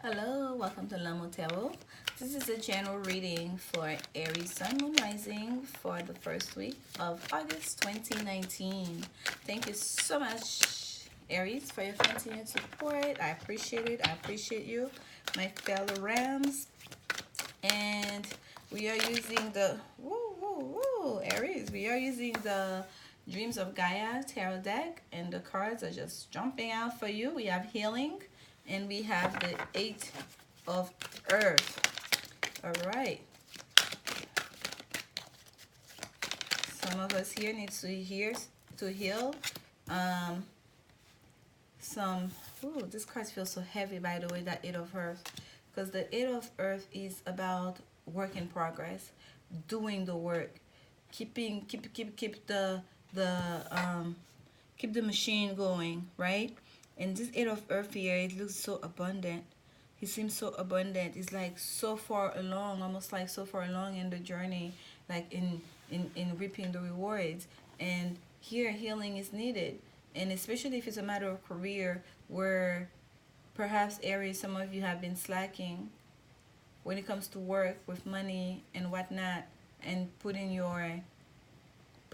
Hello, welcome to Lanmoutarot. This is a general reading for Aries Sun, Moon, Rising for the first week of August 2019. Thank you so much, Aries, for your continued support. I appreciate it. I appreciate you, my fellow Rams. And we are using the Aries. We are using the Dreams of Gaia tarot deck, and the cards are just jumping out for you. We have healing, and we have the Eight of Earth. All right. Some of us here need to heal. This card feels so heavy, by the way, that Eight of Earth, because the Eight of Earth is about work in progress, doing the work, keep the keep the machine going, right? And this Eight of Earth here, it looks so abundant. He seems so abundant. He's like so far along, almost like so far along in the journey, like in reaping the rewards. And here, healing is needed, and especially if it's a matter of career, where perhaps areas some of you have been slacking when it comes to work with money and whatnot, and putting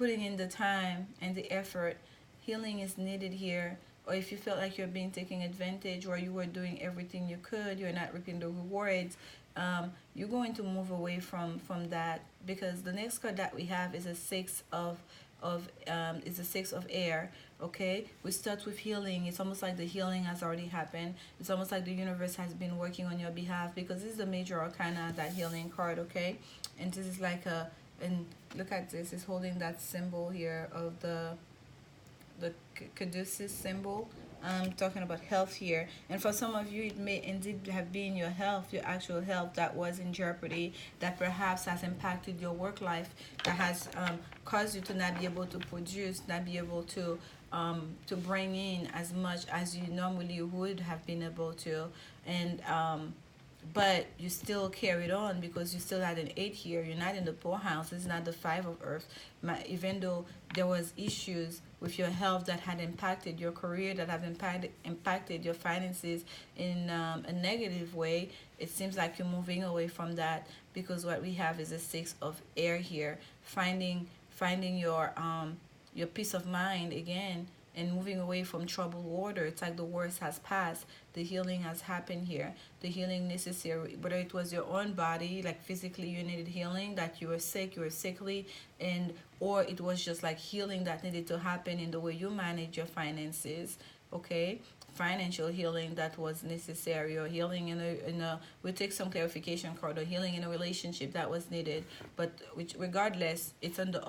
in the time and the effort. Healing is needed here. Or if you felt like you're being taken advantage, or you were doing everything you could, you're not reaping the rewards, you're going to move away from that, because the next card that we have is a six of air. Okay, we start with healing. It's almost like the healing has already happened. It's almost like the universe has been working on your behalf, because this is the major arcana, that healing card. Okay, and this is like and look at this, it's holding that symbol here of the caduceus symbol. I'm talking about health here, and for some of you, it may indeed have been your health, your actual health, that was in jeopardy, that perhaps has impacted your work life, that has caused you to not be able to produce, not be able to bring in as much as you normally would have been able to. And but you still carried on, because you still had an 8 here. You're not in the poorhouse. This is not the 5 of Earth. Even though there was issues with your health that had impacted your career, that have impacted your finances in a negative way, it seems like you're moving away from that, because what we have is a 6 of air here, finding your peace of mind again, and moving away from troubled water. It's like the worst has passed. The healing has happened here. The healing necessary, whether it was your own body, like physically you needed healing, that you were sick, you were sickly, and or it was just like healing that needed to happen in the way you manage your finances. Okay, financial healing that was necessary, or healing in a we'll take some clarification card, or healing in a relationship that was needed. But which, regardless, it's on the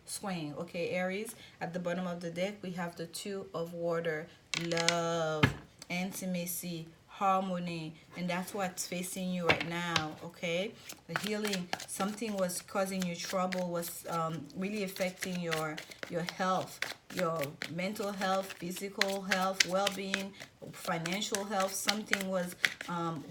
swing. Okay, Aries, at the bottom of the deck we have the Two of Water, love, intimacy, harmony, and that's what's facing you right now. Okay, the healing, something was causing you trouble, was really affecting your health, your mental health, physical health, well-being, financial health. Something was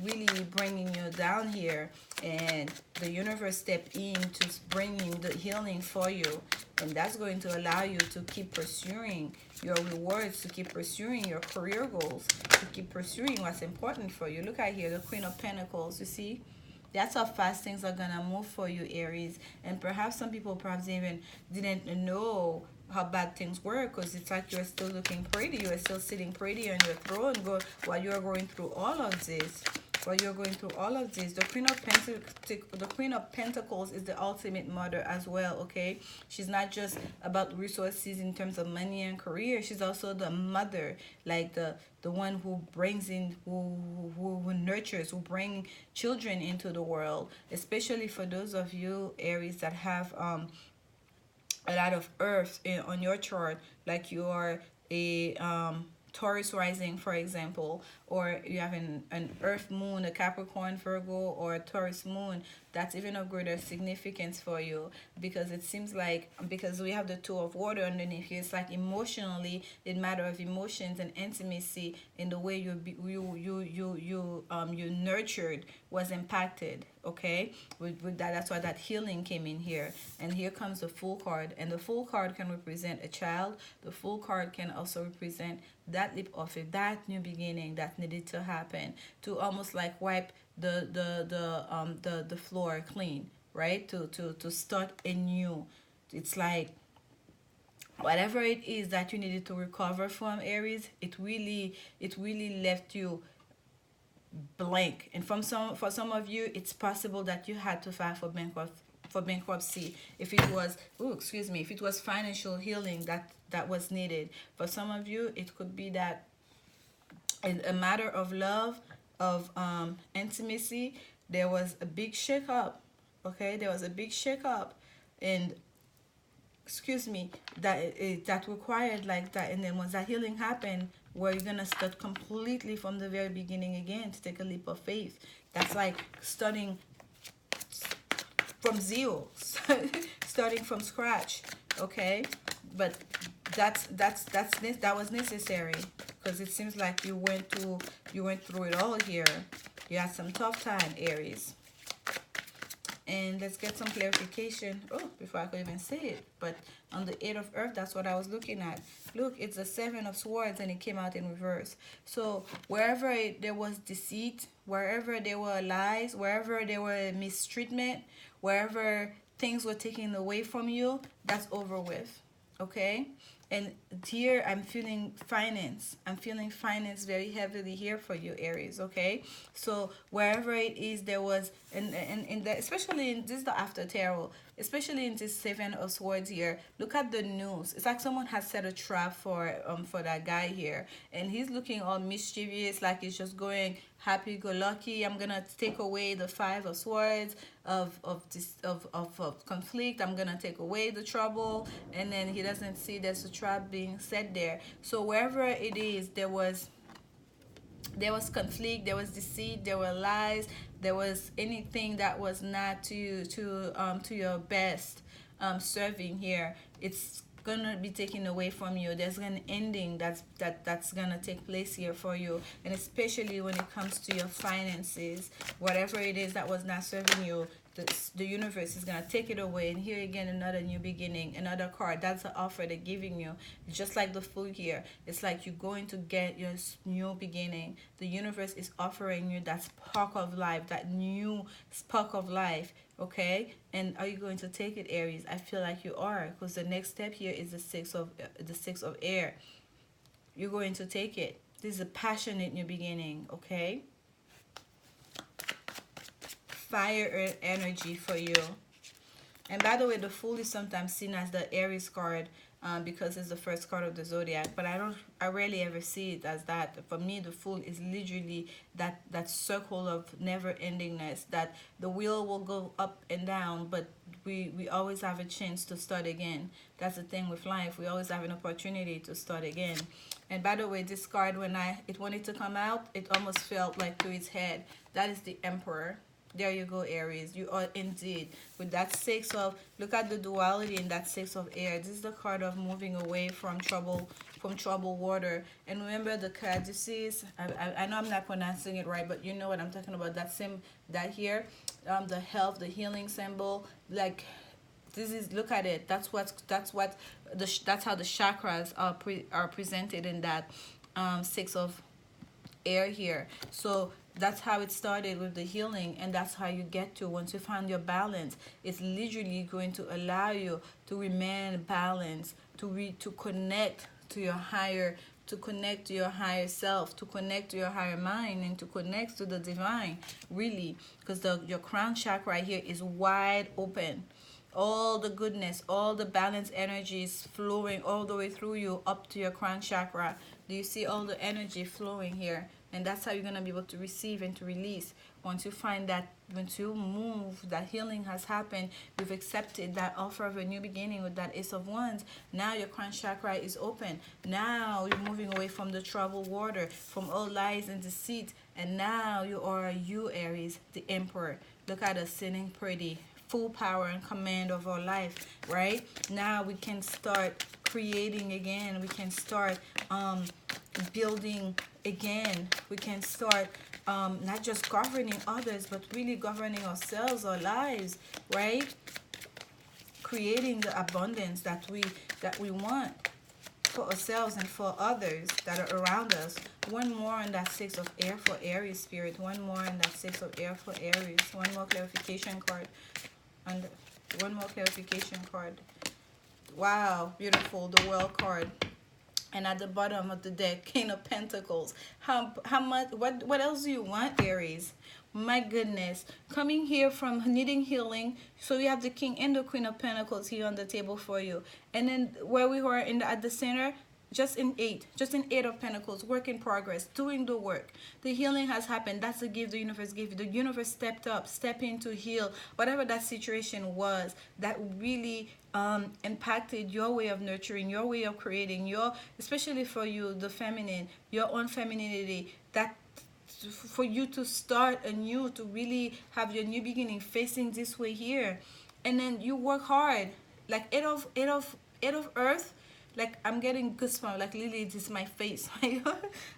really bringing you down here, and the universe stepped in to bring in the healing for you, and that's going to allow you to keep pursuing your rewards, to keep pursuing your career goals, to keep pursuing what's important for you. Look at here, the Queen of Pentacles. You see, that's how fast things are gonna move for you, Aries. And perhaps some people perhaps even didn't know how bad things were, because it's like you're still looking pretty, you're still sitting pretty on your throne, while you're going through all of this. The Queen of Pentacles is the ultimate mother as well. Okay, she's not just about resources in terms of money and career. She's also the mother, like the one who brings in, who nurtures, who bring children into the world. Especially for those of you, Aries, that have a lot of earth on your chart, like you are a Taurus rising, for example, or you have an earth moon, a Capricorn, Virgo, or a Taurus moon. That's even of greater significance for you, because it seems like, because we have the Two of Water underneath here, it's like emotionally, in matter of emotions and intimacy, in the way you nurtured was impacted. Okay, with that, that's why that healing came in here. And here comes the Fool card, and the Fool card can represent a child. The Fool card can also represent that leap of faith, that new beginning that needed to happen, to almost like wipe the floor clean, right? To start anew. It's like whatever it is that you needed to recover from, Aries, it really left you blank. And for some of you, it's possible that you had to file for bankruptcy if it was, oh excuse me, if it was financial healing that was needed. For some of you, it could be that in a matter of love, of intimacy, there was a big shakeup. Okay, there was a big shakeup, and excuse me, that required like that. And then once that healing happened, where you're gonna start completely from the very beginning again, to take a leap of faith. That's like starting from zero, starting from scratch. Okay, but that was necessary, because it seems like you went through it all here. You had some tough time, Aries. And let's get some clarification. Oh, before I could even say it. But on the Eight of Earth, that's what I was looking at. Look, it's the Seven of Swords, and it came out in reverse. So wherever there was deceit, wherever there were lies, wherever there were mistreatment, wherever things were taken away from you, that's over with. Okay? And here I'm feeling finance. I'm feeling finance very heavily here for you, Aries. Okay, so wherever it is, there was, especially in this is the after tarot, especially in this Seven of Swords here. Look at the news. It's like someone has set a trap for that guy here, and he's looking all mischievous, like he's just going happy go lucky. I'm gonna take away the Five of Swords of conflict. I'm gonna take away the trouble, and then he doesn't see there's a trap being set there. So wherever it is, there was conflict, there was deceit, there were lies, there was anything that was not to your best serving here. It's gonna be taken away from you. There's an ending that's gonna take place here for you, and especially when it comes to your finances, whatever it is that was not serving you, the universe is gonna take it away. And here again, another new beginning, another card. That's the offer they're giving you. Just like the Fool here, it's like you're going to get your new beginning. The universe is offering you that spark of life, that new spark of life. Okay, and are you going to take it, Aries? I feel like you are, because the next step here is the six of air. You're going to take it. This is a passionate new beginning. Okay, fire energy for you. And by the way, the Fool is sometimes seen as the Aries card, because it's the first card of the zodiac. But I rarely ever see it as that. For me, the Fool is literally that circle of never-endingness. That the wheel will go up and down, but we always have a chance to start again. That's the thing with life. We always have an opportunity to start again. And by the way, this card, when it wanted to come out, it almost felt like to its head. That is the Emperor. There you go, Aries. You are indeed with that six of, look at the duality in that six of air. This is the card of moving away from trouble water. And remember the caduceus. I know I'm not pronouncing it right, but you know what I'm talking about. That here, the health, the healing symbol. Like this is, look at it. That's how the chakras are presented in that six of air here. So that's how it started with the healing, and that's how you get to, once you find your balance, it's literally going to allow you to remain balanced, to connect to your higher, to connect to your higher self, to connect to your higher mind, and to connect to the divine, really, because your crown chakra right here is wide open. All the goodness, all the balanced energy is flowing all the way through you up to your crown chakra. Do you see all the energy flowing here? And that's how you're going to be able to receive and to release. Once you find that, once you move, that healing has happened, you've accepted that offer of a new beginning with that Ace of Wands. Now your crown chakra is open. Now you're moving away from the troubled water, from all lies and deceit. And now you, Aries, the Emperor. Look at us sitting pretty. Full power and command of our life, right? Now we can start creating again. We can start building again. We can start not just governing others, but really governing ourselves, our lives, right? Creating the abundance that we want for ourselves and for others that are around us. One more on that 6 of air for Aries spirit. One more on that 6 of air for Aries. One more clarification card. And one more clarification card. Wow, beautiful. The World card. And at the bottom of the deck, King of Pentacles. How much? What else do you want, Aries? My goodness, coming here from needing healing. So we have the King and the Queen of Pentacles here on the table for you. And then where we were at the center, just in 8 of Pentacles, work in progress, doing the work. The healing has happened. That's the gift the universe gave you. The universe stepped up, stepped in to heal whatever that situation was that really impacted your way of nurturing, your way of creating, especially for you, the feminine, your own femininity, that for you to start anew, to really have your new beginning facing this way here. And then you work hard, like eight of earth. Like, I'm getting goosebumps. Like, literally, this is my face.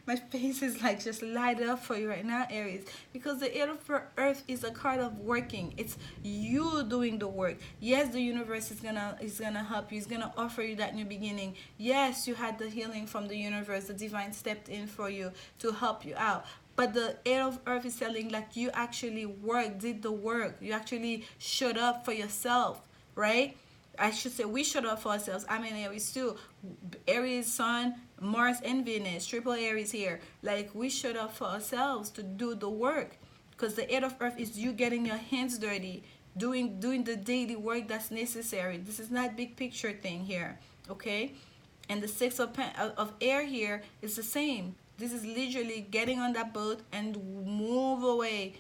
My face is like just light up for you right now, Aries, because the 8 of earth is a card of working. It's you doing the work. Yes, the universe is gonna help you. It's gonna offer you that new beginning. Yes, you had the healing from the universe. The divine stepped in for you to help you out. But the 8 of earth is telling, like, you actually did the work. You actually showed up for yourself, right? I should say we showed up for ourselves. I'm in Aries too. Aries, Sun, Mars, and Venus. Triple Aries here. Like, we showed up for ourselves to do the work. Because the 8 of earth is you getting your hands dirty. Doing the daily work that's necessary. This is not big picture thing here. Okay? And the 6 of air here is the same. This is literally getting on that boat and move away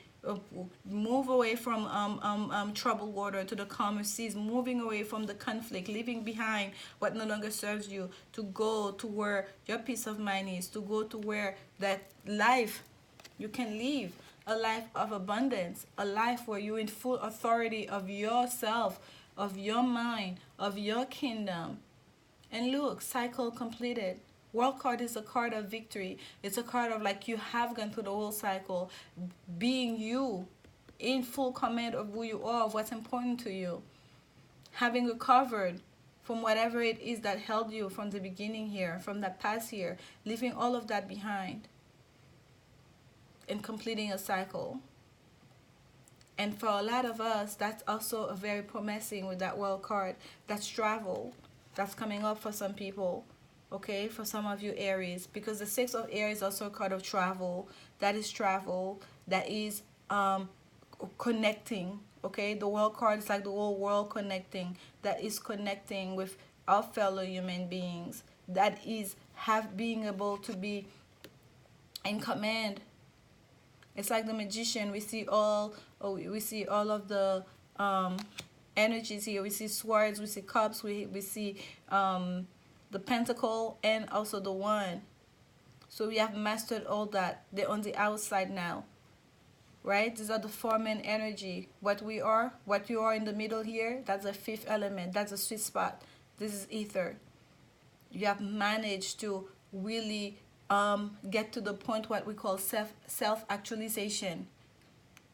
from troubled water to the calmer seas, moving away from the conflict, leaving behind what no longer serves you, to go to where your peace of mind is, to go to where that life you can live, a life of abundance, a life where you're in full authority of yourself, of your mind, of your kingdom. And look, cycle completed. World card is a card of victory. It's a card of, like, you have gone through the whole cycle, being you, in full command of who you are, of what's important to you, having recovered from whatever it is that held you from the beginning here, from that past year, leaving all of that behind and completing a cycle. And for a lot of us, that's also a very promising with that World card. That's travel. That's coming up for some people. Okay, for some of you Aries, because the 6 of air is also a card of travel. That is travel. That is connecting. Okay, the World card is like the whole world connecting. That is connecting with our fellow human beings. That is being able to be in command. It's like the magician. We see all of the energies here. We see swords. We see cups. We see the pentacle and also the wand. So we have mastered all that. They're on the outside now, right? These are the 4 main energy. What you are in the middle here, that's the 5th element. That's a sweet spot. This is ether. You have managed to really get to the point what we call self-actualization.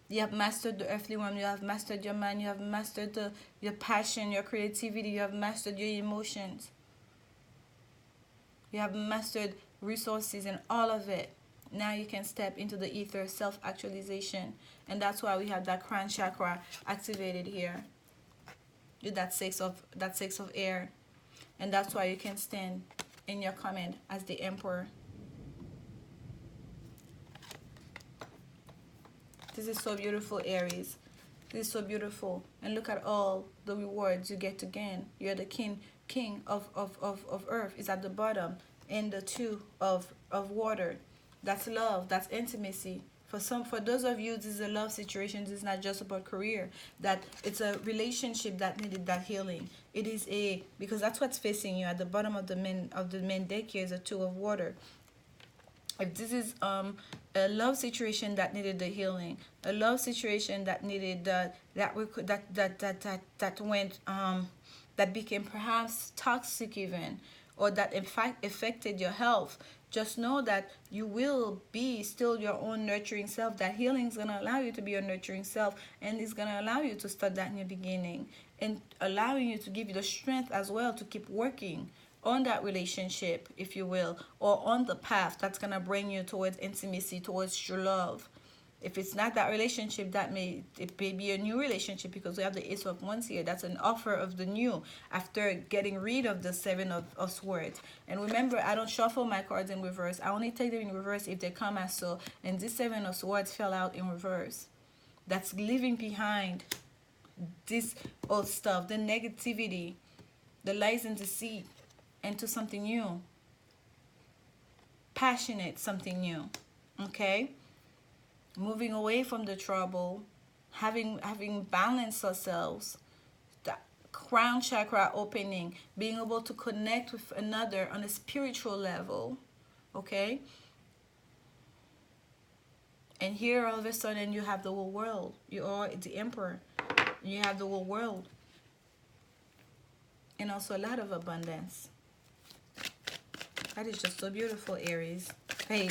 You have mastered the earthly realm. You have mastered your mind. You have mastered your passion, your creativity. You have mastered your emotions. You have mastered resources and all of it. Now you can step into the ether, self-actualization. And that's why we have that crown chakra activated here. With that six of air. And that's why you can stand in your command as the emperor. This is so beautiful, Aries. This is so beautiful. And look at all the rewards you get to gain. You're the king of earth is at the bottom, and the 2 of water. That's love. That's intimacy. For those of you, this is a love situation. This is not just about career. That it's a relationship that needed that healing. It is because that's what's facing you at the bottom of the main deck here is a 2 of water. If this is a love situation that needed the healing, a love situation that needed that went that became perhaps toxic even, or that in fact affected your health, just know that you will be still your own nurturing self. That healing is going to allow you to be your nurturing self, and it's going to allow you to start that new beginning, and allowing you to give you the strength as well to keep working on that relationship, if you will, or on the path that's going to bring you towards intimacy, towards true love. If it's not that relationship, it may be a new relationship, because we have the Ace of Wands here. That's an offer of the new after getting rid of the Seven of Swords. And remember, I don't shuffle my cards in reverse. I only take them in reverse if they come as so. And this Seven of Swords fell out in reverse. That's leaving behind this old stuff, the negativity, the lies and deceit, into something new. Passionate, something new. Okay? Moving away from the trouble, having balanced ourselves, the crown chakra opening, being able to connect with another on a spiritual level. Okay? And here all of a sudden you have the whole world. You are the emperor. You have the whole world. And also a lot of abundance. That is just so beautiful, Aries. Hey,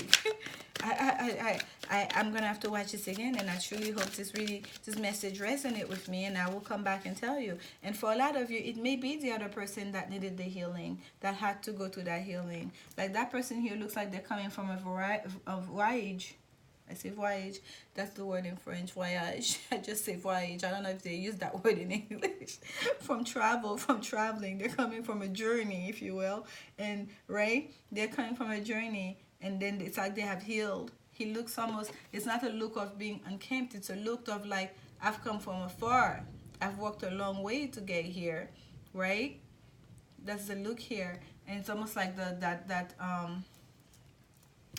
I'm gonna have to watch this again, and I truly hope this message resonate with me, and I will come back and tell you. And for a lot of you, it may be the other person that needed the healing, that had to go through that healing. Like that person here looks like they're coming from a variety of voyage. I say voyage. That's the word in French, voyage. I just say voyage. I don't know if they use that word in English. From traveling. They're coming from a journey, if you will. And, right? They're coming from a journey, and then it's like they have healed. He looks almost, it's not a look of being unkempt. It's a look of like, I've come from afar. I've walked a long way to get here, right? That's the look here. And it's almost like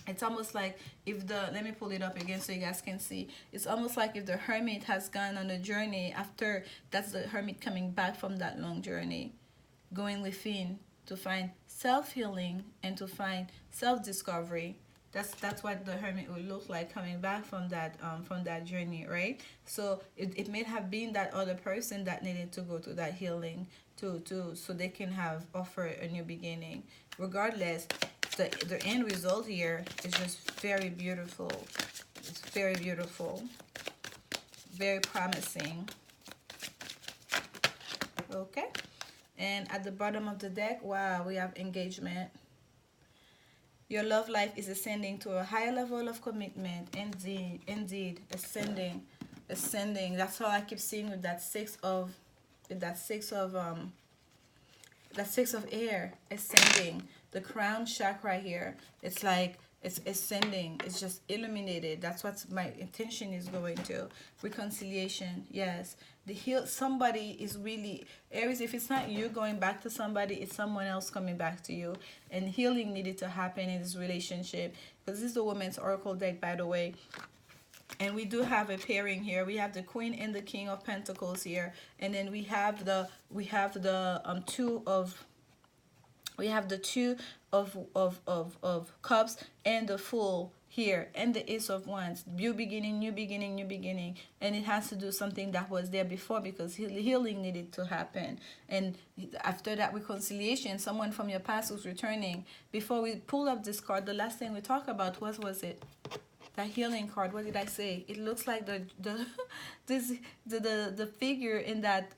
it's almost like if let me pull it up again so you guys can see. It's almost like if the hermit has gone on a journey after, that's the hermit coming back from that long journey, going within to find self-healing and to find self-discovery. That's what the hermit would look like coming back from that journey, right? So it may have been that other person that needed to go through that healing so they can have offer a new beginning. Regardless, the end result here is just very beautiful. It's very beautiful, very promising. Okay, and at the bottom of the deck, wow, we have engagement. Your love life is ascending to a higher level of commitment. Indeed, ascending. That's all I keep seeing with that six of air, ascending. The crown chakra here, it's like it's ascending. It's just illuminated. That's what my intention is going to. Reconciliation, yes. Somebody is really, Aries, if it's not you going back to somebody, it's someone else coming back to you. And healing needed to happen in this relationship. Because this is the Woman's Oracle deck, by the way. And we do have a pairing here. We have the Queen and the King of Pentacles here. And then we have the two of cups and the Fool here, and the Ace of Wands. New beginning, new beginning, new beginning. And it has to do something that was there before, because healing needed to happen. And after that reconciliation, someone from your past was returning. Before we pull up this card, the last thing we talked about was it? That healing card. What did I say? It looks like the figure in that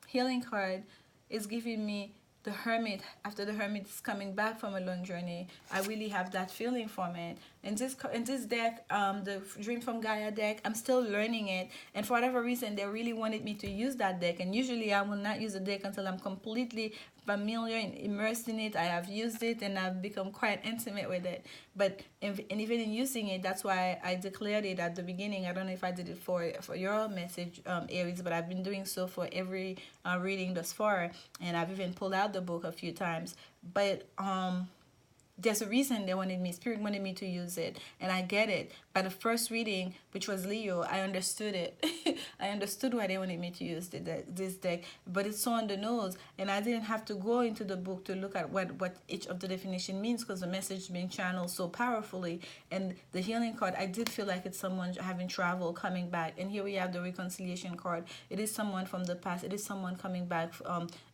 healing card is giving me the Hermit. After the Hermit is coming back from a long journey, I really have that feeling from it. In this deck, the Dream from Gaia deck, I'm still learning it, and for whatever reason, they really wanted me to use that deck. And usually, I will not use the deck until I'm completely familiar and immersed in it. I have used it and I've become quite intimate with it. But and even in using it, that's why I declared it at the beginning. I don't know if I did it for your message, Aries, but I've been doing so for every reading thus far, and I've even pulled out the book a few times. But there's a reason they wanted me. Spirit wanted me to use it, and I get it. By the first reading, which was Leo, I understood it. I understood why they wanted me to use this deck, but it's so on the nose, and I didn't have to go into the book to look at what each of the definition means, because the message is being channeled so powerfully. And the healing card, I did feel like it's someone having travel, coming back, and here we have the reconciliation card. It is someone from the past. It is someone coming back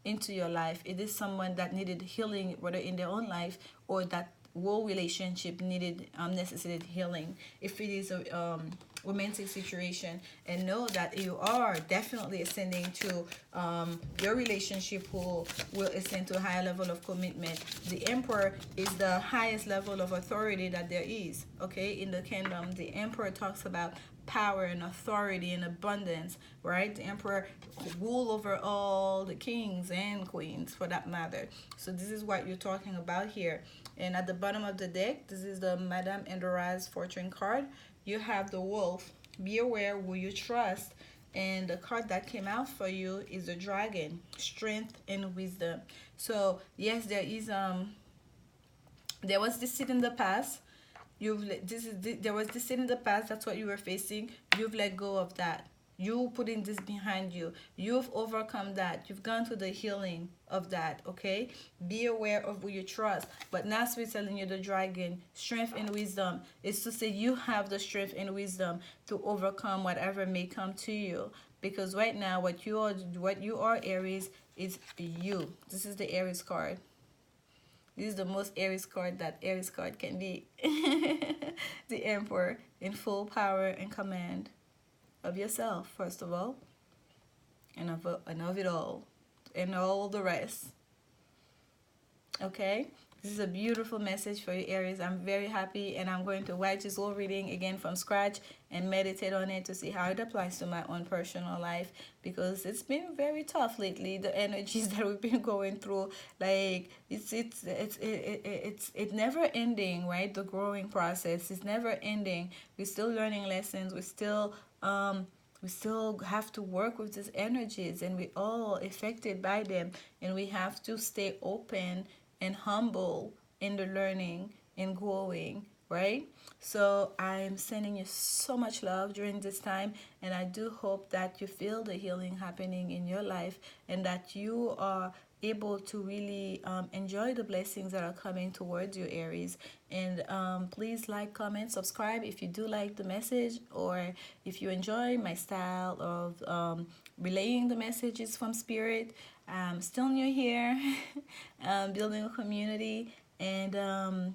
into your life. It is someone that needed healing, whether in their own life or that whole relationship needed necessitated healing. If it is a romantic situation, and know that you are definitely ascending to your relationship will ascend to a higher level of commitment. The Emperor is the highest level of authority that there is, okay, in the kingdom. The Emperor talks about power and authority and abundance, right? The Emperor rule over all the kings and queens, for that matter. So this is what you're talking about here. And at the bottom of the deck, this is the Madame Endora's fortune card. You have the Wolf. Be aware who you trust. And the card that came out for you is the Dragon, strength and wisdom. So yes, there was deceit in the past. There was deceit in the past. That's what you were facing. You've let go of that. You putting this behind you. You've overcome that. You've gone through the healing of that, okay? Be aware of who you trust. But now we're telling you the Dragon, strength and wisdom, is to say you have the strength and wisdom to overcome whatever may come to you. Because right now, what you are, Aries, is you. This is the Aries card. This is the most Aries card that Aries card can be. The Emperor, in full power and command of yourself, first of all, and of it all, and all the rest. Okay, this is a beautiful message for you, Aries. I'm very happy, and I'm going to watch this whole reading again from scratch and meditate on it to see how it applies to my own personal life, because it's been very tough lately. The energies that we've been going through, like it's never ending, right? The growing process is never ending. We're still learning lessons. We still have to work with these energies, and we're all affected by them, and we have to stay open and humble in the learning and growing, right? So I'm sending you so much love during this time, and I do hope that you feel the healing happening in your life, and that you are able to really enjoy the blessings that are coming towards you, Aries. And please like, comment, subscribe if you do like the message, or if you enjoy my style of relaying the messages from Spirit. I'm still new here, building a community, and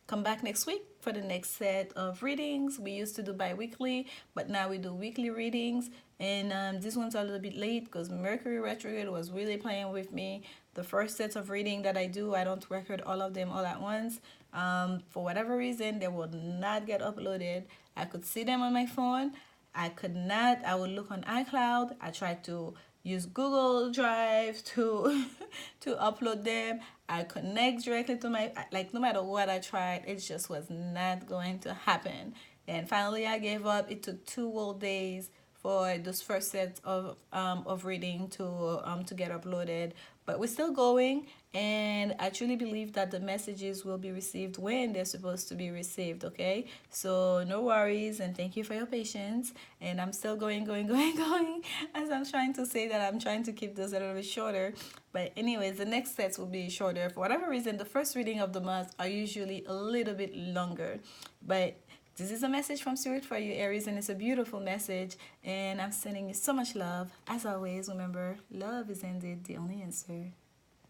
come back next week for the next set of readings. We used to do bi-weekly, but now we do weekly readings. And this one's a little bit late because Mercury retrograde was really playing with me. The first set of reading that I do, I don't record all of them all at once. For whatever reason, they would not get uploaded. I could see them on my phone. I could not. I would look on iCloud. I tried to use Google Drive to to upload them. I connect directly to my, like, no matter what I tried, it just was not going to happen. And finally I gave up. It took 2 whole days for this first set of reading to get uploaded, but we're still going, and I truly believe that the messages will be received when they're supposed to be received. Okay, so no worries, and thank you for your patience. And I'm still going as I'm trying to say that I'm trying to keep this a little bit shorter, but anyways, the next sets will be shorter. For whatever reason, the first reading of the month are usually a little bit longer, but this is a message from Spirit for you, Aries, and it's a beautiful message, and I'm sending you so much love. As always, remember, love is indeed the only answer.